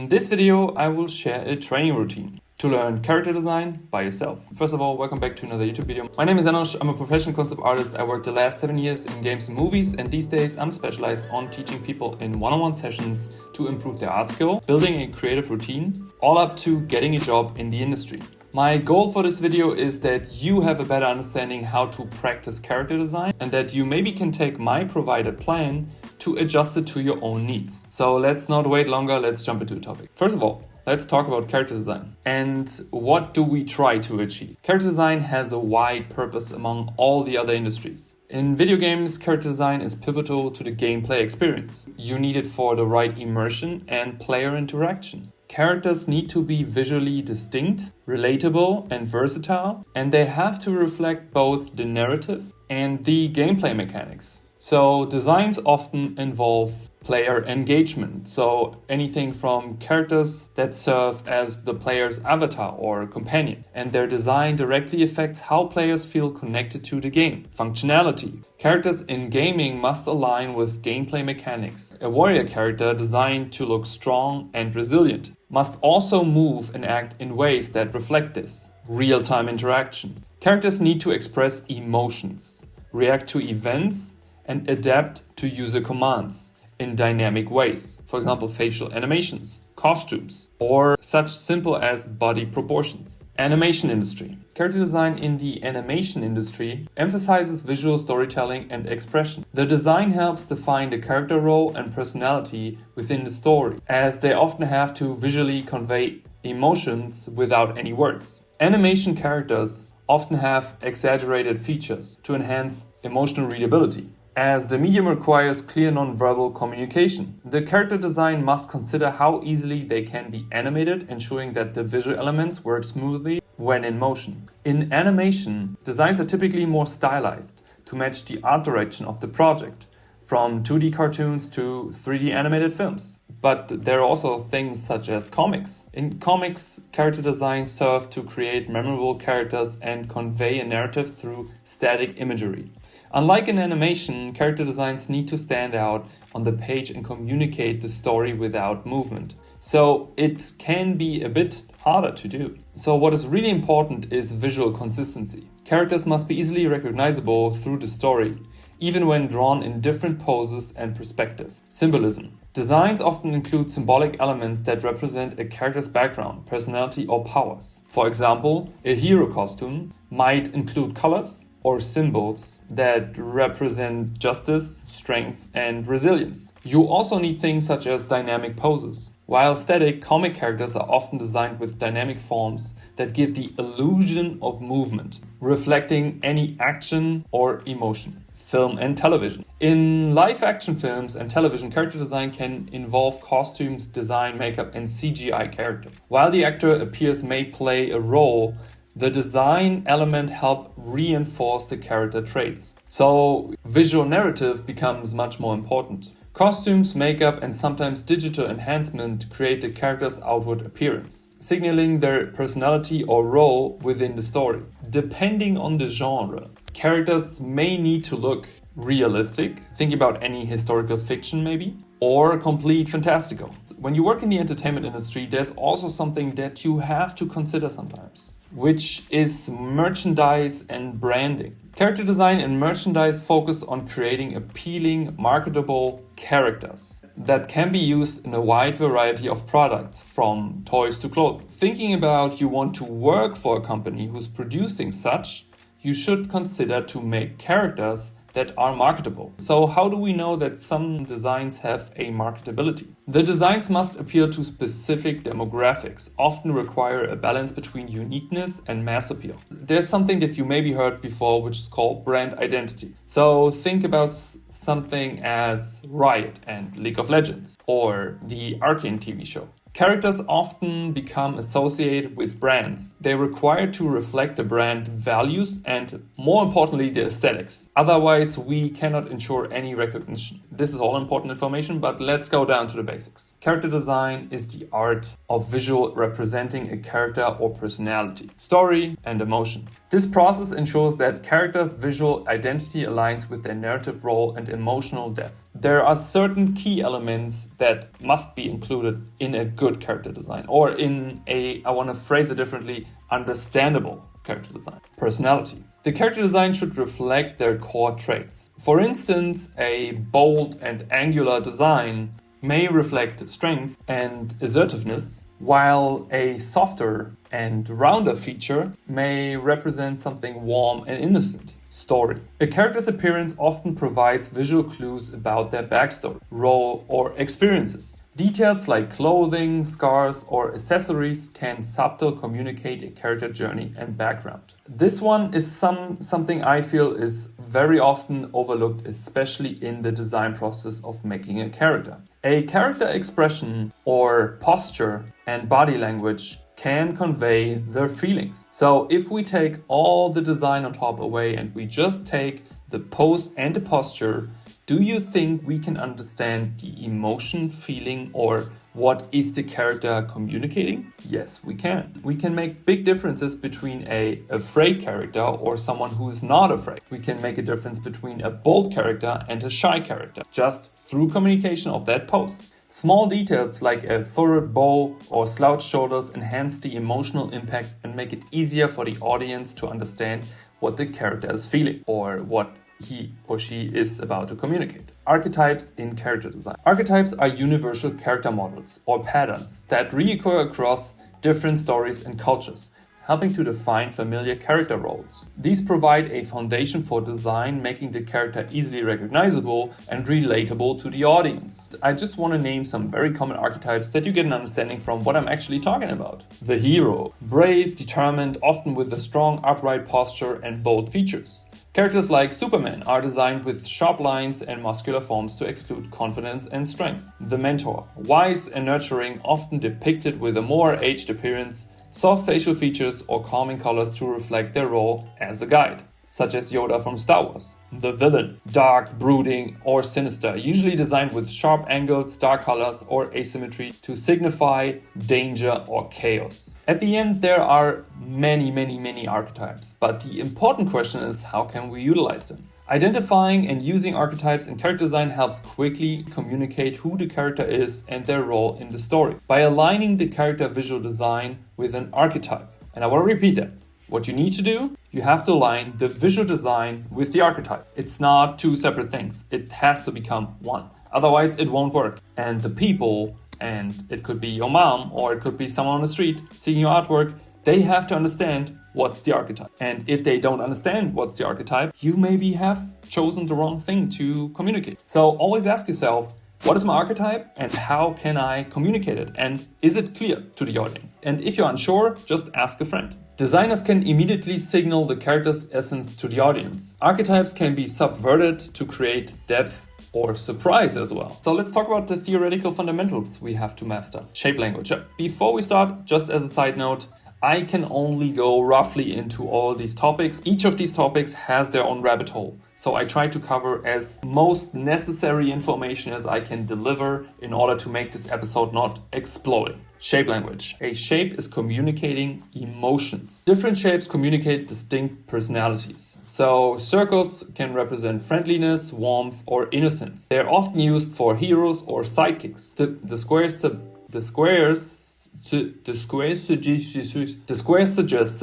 In this video, I will share a training routine to learn character design by yourself. First of all, welcome back to another YouTube video. My name is Janusz, I'm a professional concept artist. I worked the last 7 years in games and movies, and these days I'm specialized on teaching people in one-on-one sessions to improve their art skill, building a creative routine, all up to getting a job in the industry. My goal for this video is that you have a better understanding how to practice character design and that you maybe can take my provided plan to adjust it to your own needs. So let's not wait longer, let's jump into the topic. First of all, let's talk about character design. And what do we try to achieve? Character design has a wide purpose among all the other industries. In video games, character design is pivotal to the gameplay experience. You need it for the right immersion and player interaction. Characters need to be visually distinct, relatable, and versatile, and they have to reflect both the narrative and the gameplay mechanics. So designs often involve player engagement. So anything from characters that serve as the player's avatar or companion, and their design directly affects how players feel connected to the game. Functionality. Characters in gaming must align with gameplay mechanics. A warrior character designed to look strong and resilient must also move and act in ways that reflect this. Real-time interaction. Characters need to express emotions, react to events, and adapt to user commands in dynamic ways. For example, facial animations, costumes, or such simple as body proportions. Animation industry. Character design in the animation industry emphasizes visual storytelling and expression. The design helps define the character role and personality within the story, as they often have to visually convey emotions without any words. Animation characters often have exaggerated features to enhance emotional readability. As the medium requires clear non-verbal communication, the character design must consider how easily they can be animated, ensuring that the visual elements work smoothly when in motion. In animation, designs are typically more stylized to match the art direction of the project, from 2D cartoons to 3D animated films. But there are also things such as comics. In comics, character designs serve to create memorable characters and convey a narrative through static imagery. Unlike in animation, character designs need to stand out on the page and communicate the story without movement. So it can be a bit harder to do. So what is really important is visual consistency. Characters must be easily recognizable through the story, even when drawn in different poses and perspective. Symbolism. Designs often include symbolic elements that represent a character's background, personality, or powers. For example, a hero costume might include colors or symbols that represent justice, strength, and resilience. You also need things such as dynamic poses. While static, comic characters are often designed with dynamic forms that give the illusion of movement, reflecting any action or emotion. Film and television. In live-action films and television, character design can involve costumes, design, makeup, and CGI characters. While the actor appears may play a role, the design element helps reinforce the character traits. So visual narrative becomes much more important. Costumes, makeup, and sometimes digital enhancement create the character's outward appearance, signaling their personality or role within the story. Depending on the genre, characters may need to look realistic, think about any historical fiction maybe, or complete fantastical. When you work in the entertainment industry, there's also something that you have to consider sometimes, which is merchandise and branding. Character design and merchandise focus on creating appealing, marketable characters that can be used in a wide variety of products, from toys to clothing. Thinking about you want to work for a company who's producing such, you should consider to make characters that are marketable. So how do we know that some designs have a marketability? The designs must appeal to specific demographics, often require a balance between uniqueness and mass appeal. There's something that you maybe heard before, which is called brand identity. So think about something as Riot and League of Legends, or the Arcane TV show. Characters often become associated with brands. They require to reflect the brand values and, more importantly, the aesthetics. Otherwise, we cannot ensure any recognition. This is all important information, but let's go down to the basics. Character design is the art of visual representing a character or personality, story, and emotion. This process ensures that characters' visual identity aligns with their narrative role and emotional depth. There are certain key elements that must be included in a good character design, or in I want to phrase it differently, understandable character design. Personality. The character design should reflect their core traits. For instance, a bold and angular design may reflect strength and assertiveness, while a softer and rounder feature may represent something warm and innocent. Story. A character's appearance often provides visual clues about their backstory, role, or experiences. Details like clothing, scars, or accessories can subtly communicate a character journey and background. This one is something I feel is very often overlooked, especially in the design process of making a character. A character expression or posture and body language can convey their feelings. So if we take all the design on top away and we just take the pose and the posture, do you think we can understand the emotion, feeling, or what is the character communicating? Yes, we can. We can make big differences between a afraid character or someone who is not afraid. We can make a difference between a bold character and a shy character, just through communication of that pose. Small details like a furrowed bow or slouched shoulders enhance the emotional impact and make it easier for the audience to understand what the character is feeling or what he or she is about to communicate. Archetypes in character design. Archetypes are universal character models or patterns that reoccur across different stories and cultures, helping to define familiar character roles. These provide a foundation for design, making the character easily recognizable and relatable to the audience. I just want to name some very common archetypes that you get an understanding from what I'm actually talking about. The hero. Brave, determined, often with a strong upright posture and bold features. Characters like Superman are designed with sharp lines and muscular forms to exude confidence and strength. The mentor. Wise and nurturing, often depicted with a more aged appearance, soft facial features, or calming colors to reflect their role as a guide, such as Yoda from Star Wars. The villain. Dark, brooding, or sinister, usually designed with sharp angles, dark colors, or asymmetry to signify danger or chaos. At the end, there are many archetypes, but the important question is, how can we utilize them? Identifying and using archetypes in character design helps quickly communicate who the character is and their role in the story by aligning the character visual design with an archetype. And I want to repeat that. What you need to do, you have to align the visual design with the archetype. It's not two separate things. It has to become one. Otherwise, it won't work. And the people, and it could be your mom or it could be someone on the street seeing your artwork, they have to understand what's the archetype. And if they don't understand what's the archetype, you maybe have chosen the wrong thing to communicate. So always ask yourself, what is my archetype and how can I communicate it? And is it clear to the audience? And if you're unsure, just ask a friend. Designers can immediately signal the character's essence to the audience. Archetypes can be subverted to create depth or surprise as well. So let's talk about the theoretical fundamentals we have to master. Shape language. Before we start, just as a side note, I can only go roughly into all these topics. Each of these topics has their own rabbit hole. So I try to cover as most necessary information as I can deliver in order to make this episode not exploding. Shape language. A shape is communicating emotions. Different shapes communicate distinct personalities. So circles can represent friendliness, warmth, or innocence. They're often used for heroes or sidekicks. The squares suggest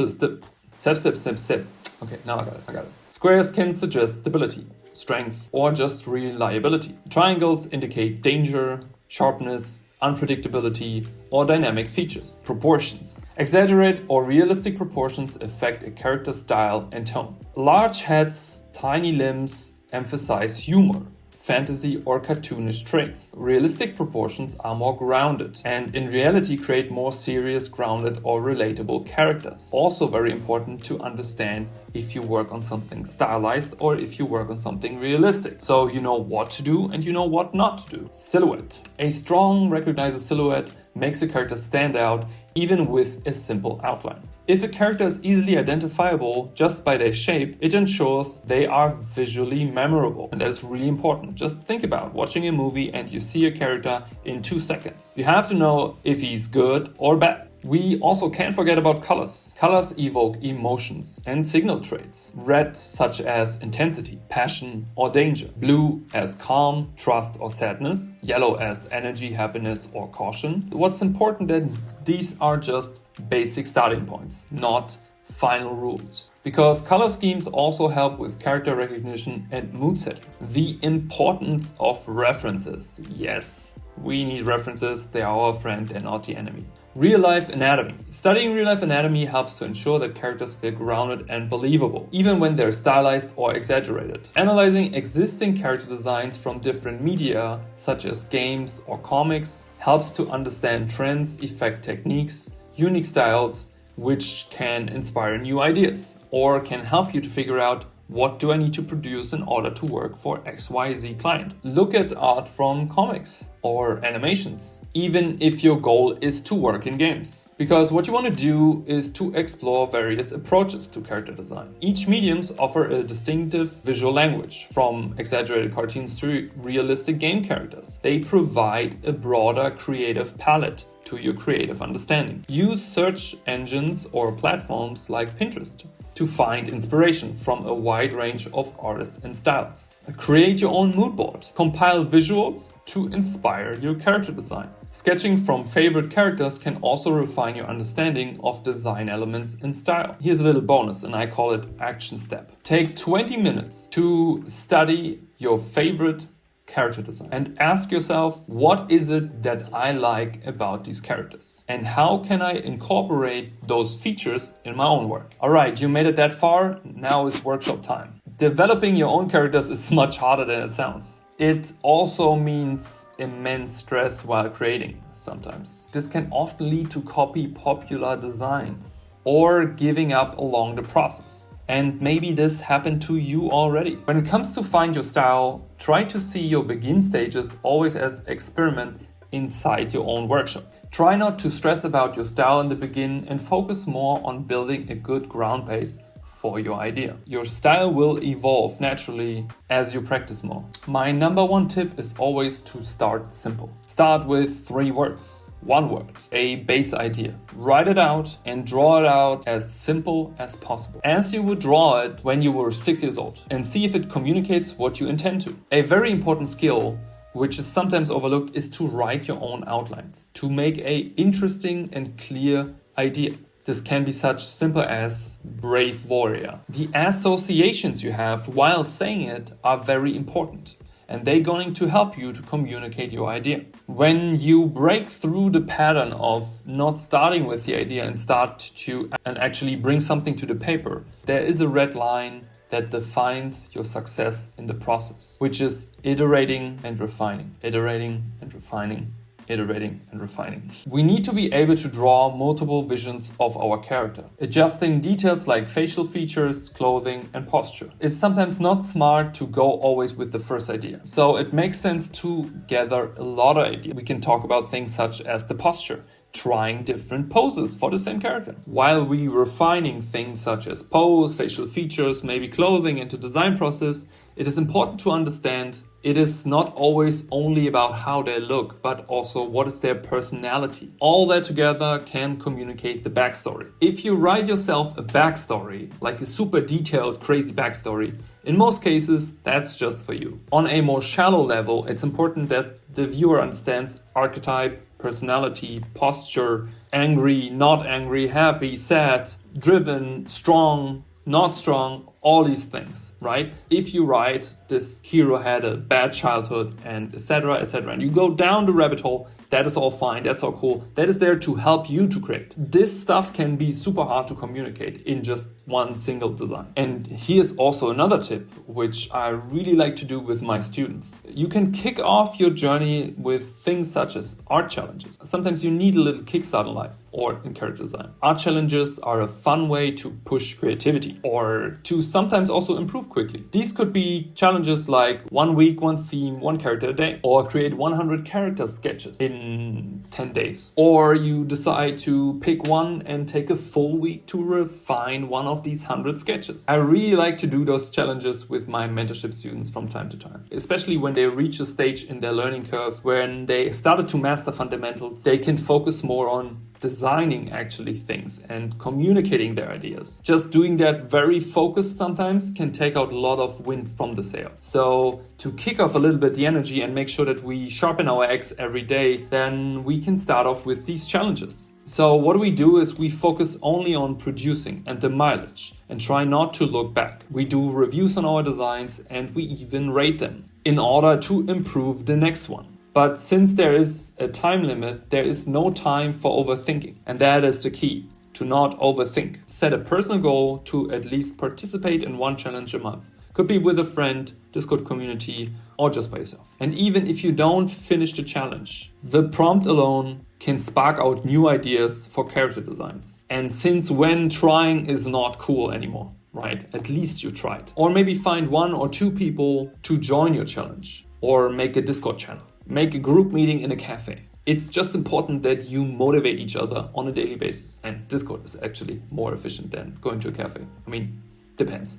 Okay, now I got it. Squares can suggest stability, strength, or just reliability. Triangles indicate danger, sharpness, unpredictability, or dynamic features. Proportions. Exaggerate or realistic proportions affect a character's style and tone. Large heads, tiny limbs emphasize humor, fantasy, or cartoonish traits. Realistic proportions are more grounded and in reality create more serious, grounded, or relatable characters. Also very important to understand if you work on something stylized or if you work on something realistic. So you know what to do and you know what not to do. Silhouette. A strong, recognizable silhouette makes a character stand out even with a simple outline. If a character is easily identifiable just by their shape, it ensures they are visually memorable. And that is really important. Just think about watching a movie and you see a character in 2 seconds. You have to know if he's good or bad. We also can't forget about colors. Colors evoke emotions and signal traits. Red such as intensity, passion or danger. Blue as calm, trust or sadness. Yellow as energy, happiness or caution. What's important that these are just basic starting points, not final rules. Because color schemes also help with character recognition and mood setting. The importance of references. Yes, we need references. They are our friend, they're not the enemy. Real-life anatomy. Studying real-life anatomy helps to ensure that characters feel grounded and believable, even when they're stylized or exaggerated. Analyzing existing character designs from different media, such as games or comics, helps to understand trends, effect techniques, unique styles, which can inspire new ideas, or can help you to figure out what do I need to produce in order to work for XYZ client. Look at art from comics or animations, even if your goal is to work in games. Because what you want to do is to explore various approaches to character design. Each mediums offer a distinctive visual language, from exaggerated cartoons to realistic game characters. They provide a broader creative palette to your creative understanding. Use search engines or platforms like Pinterest to find inspiration from a wide range of artists and styles. Create your own mood board. Compile visuals to inspire your character design. Sketching from favorite characters can also refine your understanding of design elements and style. Here's a little bonus, and I call it action step. Take 20 minutes to study your favorite character design and ask yourself, what is it that I like about these characters and how can I incorporate those features in my own work? All right, you made it that far. Now is workshop time. Developing your own characters is much harder than it sounds. It also means immense stress while creating sometimes. This can often lead to copy popular designs or giving up along the process. And maybe this happened to you already. When it comes to find your style, try to see your begin stages always as experiment inside your own workshop. Try not to stress about your style in the begin and focus more on building a good ground base for your idea. Your style will evolve naturally as you practice more. My number one tip is always to start simple. Start with 3 words. 1 word, a base idea. Write it out and draw it out as simple as possible, as you would draw it when you were 6 years old, and see if it communicates what you intend to. A very important skill, which is sometimes overlooked, is to write your own outlines, to make a interesting and clear idea. This can be such simple as brave warrior. The associations you have while saying it are very important, and they're going to help you to communicate your idea. When you break through the pattern of not starting with the idea and actually bring something to the paper, there is a red line that defines your success in the process, which is iterating and refining, iterating and refining, iterating and refining. We need to be able to draw multiple visions of our character, adjusting details like facial features, clothing, and posture. It's sometimes not smart to go always with the first idea. So it makes sense to gather a lot of ideas. We can talk about things such as the posture, trying different poses for the same character. While we refining things such as pose, facial features, maybe clothing into design process, it is important to understand it is not always only about how they look, but also what is their personality. All that together can communicate the backstory. If you write yourself a backstory, like a super detailed, crazy backstory, in most cases, that's just for you. On a more shallow level, it's important that the viewer understands archetype, personality, posture, angry, not angry, happy, sad, driven, strong, not strong, all these things, right? If you write this hero had a bad childhood and etc., and you go down the rabbit hole, that is all fine, that's all cool. That is there to help you to create. This stuff can be super hard to communicate in just one single design. And here's also another tip, which I really like to do with my students. You can kick off your journey with things such as art challenges. Sometimes you need a little kickstart in life or in character design. Art challenges are a fun way to push creativity or to sometimes also improve quickly. These could be challenges like 1 week, 1 theme, 1 character a day, or create 100 character sketches in 10 days. Or you decide to pick one and take a full week to refine one of these 100 sketches. I really like to do those challenges with my mentorship students from time to time, especially when they reach a stage in their learning curve when they started to master fundamentals. They can focus more on designing actually things and communicating their ideas. Just doing that very focused sometimes can take out a lot of wind from the sail. So to kick off a little bit the energy and make sure that we sharpen our axe every day, then we can start off with these challenges. So what we do is we focus only on producing and the mileage and try not to look back. We do reviews on our designs and we even rate them in order to improve the next one. But since there is a time limit, there is no time for overthinking. And that is the key, to not overthink. Set a personal goal to at least participate in 1 challenge a month. Could be with a friend, Discord community, or just by yourself. And even if you don't finish the challenge, the prompt alone can spark out new ideas for character designs. And since when trying is not cool anymore, right? At least you tried. Or maybe find 1 or 2 people to join your challenge. Or make a Discord channel. Make a group meeting in a cafe. It's just important that you motivate each other on a daily basis. And Discord is actually more efficient than going to a cafe. I mean, depends,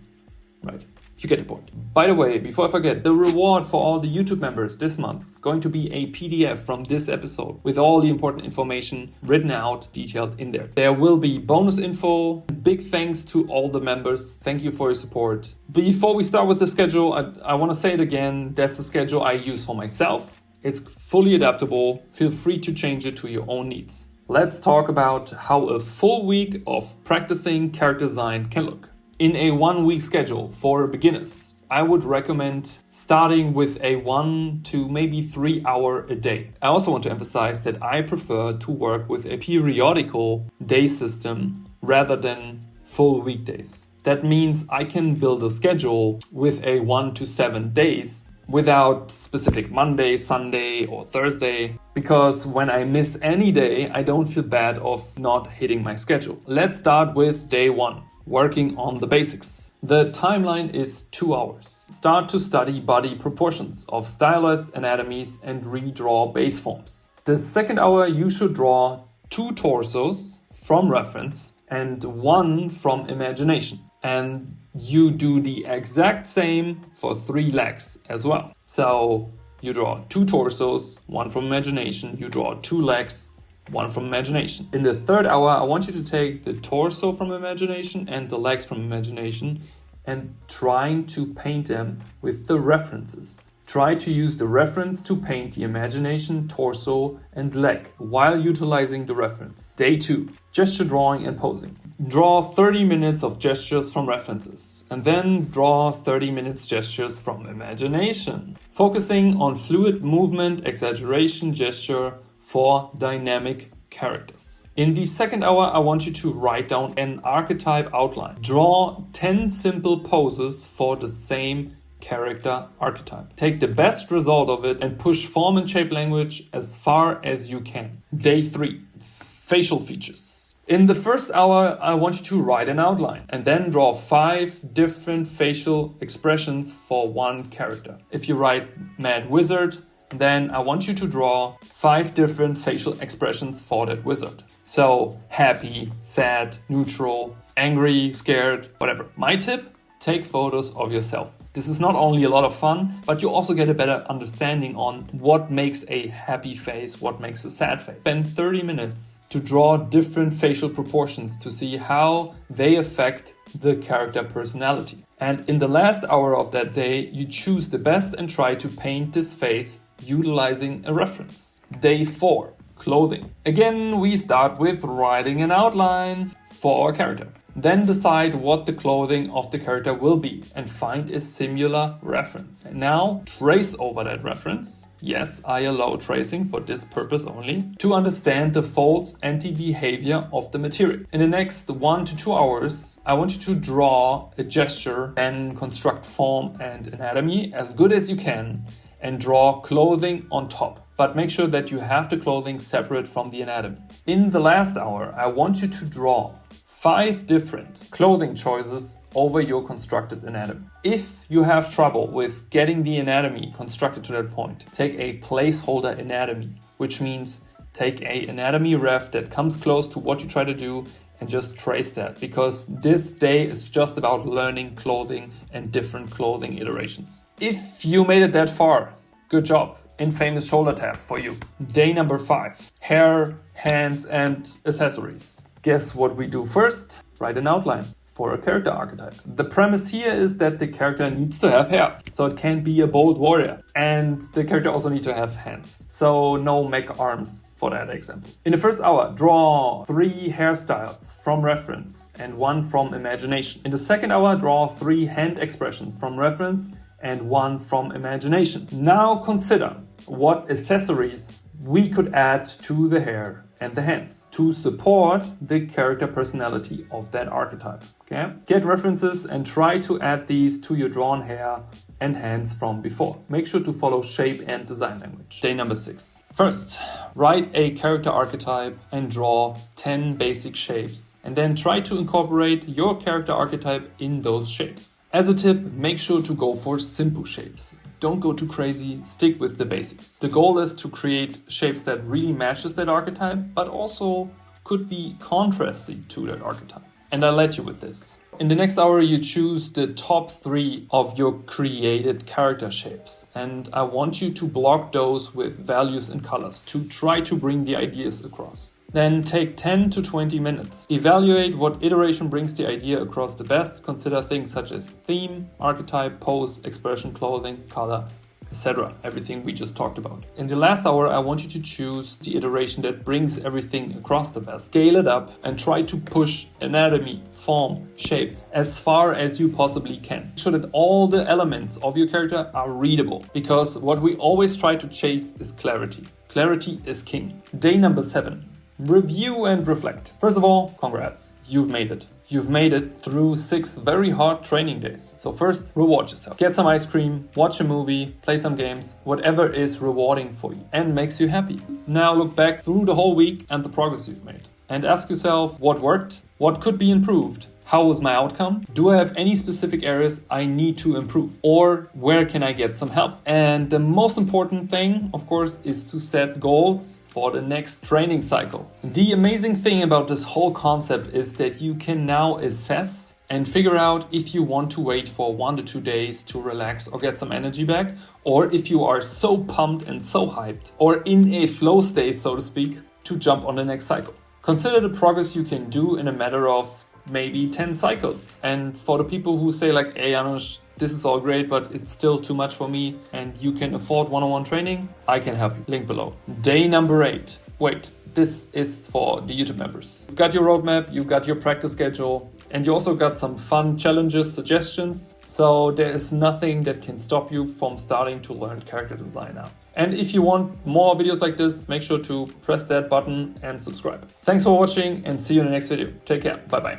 right? You get the point. By the way, before I forget, the reward for all the YouTube members this month going to be a PDF from this episode with all the important information written out, detailed in there. There will be bonus info. Big thanks to all the members. Thank you for your support. Before we start with the schedule, I want to say it again. That's the schedule I use for myself. It's fully adaptable. Feel free to change it to your own needs. Let's talk about how a full week of practicing character design can look. In a 1 week schedule for beginners, I would recommend starting with a 1 to maybe 3 hour a day. I also want to emphasize that I prefer to work with a periodical day system rather than full weekdays. That means I can build a schedule with a 1 to 7 days without specific Monday, Sunday, or Thursday, because when I miss any day, I don't feel bad of not hitting my schedule. Let's start with day 1, working on the basics. The timeline is 2 hours. Start to study body proportions of stylized anatomies and redraw base forms. The second hour, you should draw 2 torsos from reference and 1 from imagination. And you do the exact same for 3 legs as well. So you draw 2 torsos, 1 from imagination, you draw 2 legs, 1 from imagination. In the third hour, I want you to take the torso from imagination and the legs from imagination and trying to paint them with the references. Try to use the reference to paint the imagination, torso, and leg while utilizing the reference. Day 2, gesture drawing and posing. Draw 30 minutes of gestures from references and then draw 30 minutes gestures from imagination. Focusing on fluid movement, exaggeration, gesture for dynamic characters. In the second hour, I want you to write down an archetype outline. Draw 10 simple poses for the same character archetype. Take the best result of it and push form and shape language as far as you can. Day 3, facial features. In the first hour, I want you to write an outline and then draw 5 different facial expressions for one character. If you write Mad Wizard, then I want you to draw 5 different facial expressions for that wizard. So happy, sad, neutral, angry, scared, whatever. My tip, take photos of yourself. This is not only a lot of fun, but you also get a better understanding on what makes a happy face, what makes a sad face. Spend 30 minutes to draw different facial proportions to see how they affect the character personality. And in the last hour of that day, you choose the best and try to paint this face utilizing a reference. Day 4, clothing. Again, we start with writing an outline for our character. Then decide what the clothing of the character will be and find a similar reference. And now trace over that reference. Yes, I allow tracing for this purpose only, to understand the folds and the behavior of the material. In the next 1 to 2 hours, I want you to draw a gesture and construct form and anatomy as good as you can and draw clothing on top. But make sure that you have the clothing separate from the anatomy. In the last hour, I want you to draw 5 different clothing choices over your constructed anatomy. If you have trouble with getting the anatomy constructed to that point, take a placeholder anatomy, which means take a anatomy ref that comes close to what you try to do and just trace that, because this day is just about learning clothing and different clothing iterations. If you made it that far, good job. Infamous shoulder tab for you. Day number 5, hair, hands and accessories. Guess what we do first? Write an outline for a character archetype. The premise here is that the character needs to have hair, so it can be a bold warrior. And the character also needs to have hands, so no mech arms for that example. In the first hour, draw 3 hairstyles from reference and 1 from imagination. In the second hour, draw 3 hand expressions from reference and 1 from imagination. Now consider what accessories we could add to the hair and the hands to support the character personality of that archetype. Okay? Get references and try to add these to your drawn hair and hands from before. Make sure to follow shape and design language. Day number 6. First, write a character archetype and draw 10 basic shapes, and then try to incorporate your character archetype in those shapes. As a tip, make sure to go for simple shapes. Don't go too crazy, stick with the basics. The goal is to create shapes that really matches that archetype, but also could be contrasty to that archetype. And I'll let you with this. In the next hour, you choose the top 3 of your created character shapes. And I want you to block those with values and colors to try to bring the ideas across. Then take 10 to 20 minutes. Evaluate what iteration brings the idea across the best. Consider things such as theme, archetype, pose, expression, clothing, color, etc. Everything we just talked about. In the last hour, I want you to choose the iteration that brings everything across the best. Scale it up and try to push anatomy, form, shape as far as you possibly can. Make sure that all the elements of your character are readable, because what we always try to chase is clarity. Clarity is king. Day number 7. Review and reflect. First of all, congrats. You've made it. You've made it through 6 very hard training days. So first, reward yourself. Get some ice cream, watch a movie, play some games, whatever is rewarding for you and makes you happy. Now look back through the whole week and the progress you've made. And ask yourself what worked, what could be improved. How was my outcome? Do I have any specific areas I need to improve? Or where can I get some help? And the most important thing, of course, is to set goals for the next training cycle. The amazing thing about this whole concept is that you can now assess and figure out if you want to wait for 1 to 2 days to relax or get some energy back, or if you are so pumped and so hyped, or in a flow state, so to speak, to jump on the next cycle. Consider the progress you can do in a matter of maybe 10 cycles. And for the people who say like, hey Janusz, this is all great, but it's still too much for me and you can afford one-on-one training, I can help you. Link below. Day number 8. Wait, this is for the YouTube members. You've got your roadmap, you've got your practice schedule, and you also got some fun challenges, suggestions. So there is nothing that can stop you from starting to learn character design now. And if you want more videos like this, make sure to press that button and subscribe. Thanks for watching and see you in the next video. Take care. Bye bye.